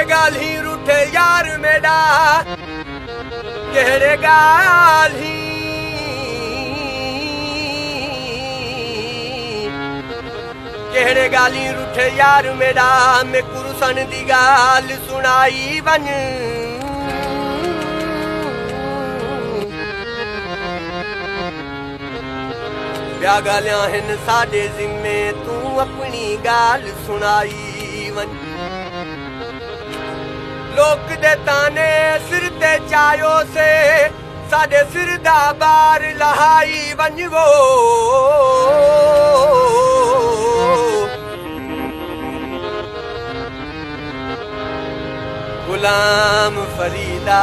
गाली रूठे यार मेरा केड़े गाली केड़े गाली रूठे यार मेरा मैं कुरुसन दी गाल सुनाई वन ब्या गालियां हिन साडे जिम्मे तू अपनी गाल सुनाई वन लोक दे ताने सिर ते चायो से साडे सिर दा बार लहाई वन वो गुलाम फरीदा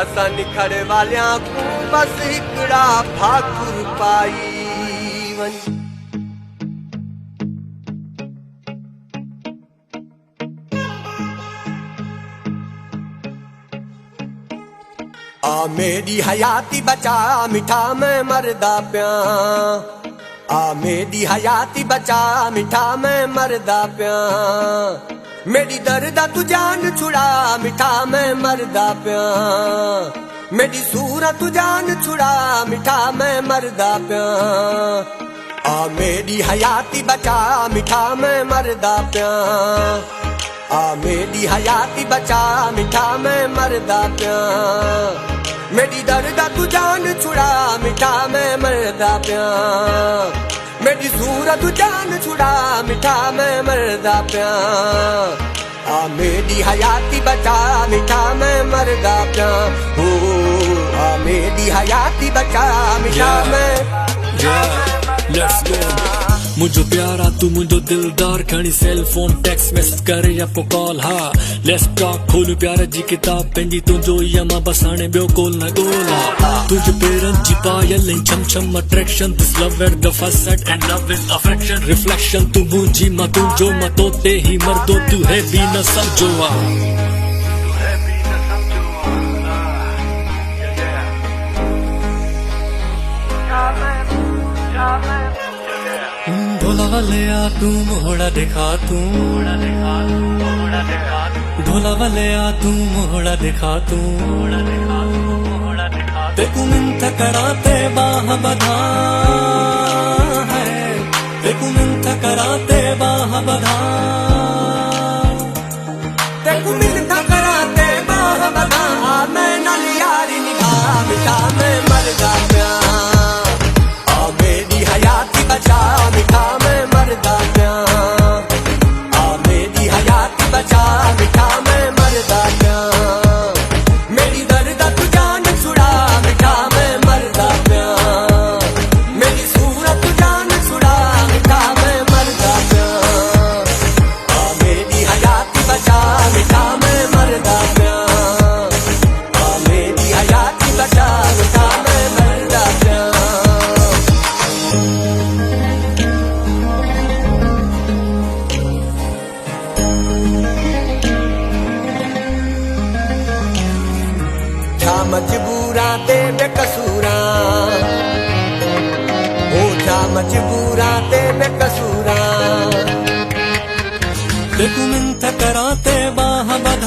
असा निखड़ वालियां को बस हिकड़ा भाकुर पाई वन आ मेरी हयाती बचा मिठा मैं मरदा प्या आ मेरी हयाती बचा मिठा मैं मरदा प्या मेरी दर्दा तू जान छुड़ा मिठा मैं मरदा प्या मेरी सूरत तू जान छुड़ा मिठा मैं मरदा प्या आ मेरी हयाती बचा मिठा मैं मरदा प्या आ मेरी हयाती बचा मिठा मैं मरदा प्या मेरी दर्दा तू जान छुड़ा मिठा मैं मरदा प्या मेरी सूरत तू जान छुड़ा मिठा मैं मरदा प्या आ मेरी हयाती बचा मिठा मैं मरदा प्या हो आ मेरी हयाती बचा मिठा मैं Let's go मुझो प्यारा तू मुझो दिलदार खणी सेल फोन टेक्स्ट मैसेज करे आपको कॉल हा लेट्स टॉक खोल प्यारा जी किताब पेंजी तुझो यमा बसाने बियो कोल ना गोला तुझ पेरन जी पायल छम छम attraction this love at the first sight and love is affection reflection तू मुझी मा तू जो मतो ते ही मर्दो तू है भी न समझो ढोला वाले आ तू मोहड़ा दिखा तू ढोला वाले आ तू मोहड़ा दिखा तू तेकू मिंथ कराते बाह बधा है तेकू मिंथ कराते बाह बधा तेकू मिंथ कराते बाह बधा मैं नल यारी निगाह मिठा मैं मरदा प्या आ मेरी हयाती बचा मिठा मैं मरदा प्या आ मेरी हयाती बचा मिठा मैं मरदा प्या मेरी दर्दा तू जान छुड़ा मिठा मैं मरदा प्या मेरी सूरत तू जान छुड़ा मिठा मैं मरदा प्या आ मेरी हयाती बचा मिठा मैं मरदा प्या आ मेरी हयाती बचा मिठा मैं मरदा प्या मजबूरा ते बेकसूरा हो जा मजबूरा ते बेकसूरा तेकू मिंथ कराते बाह बधा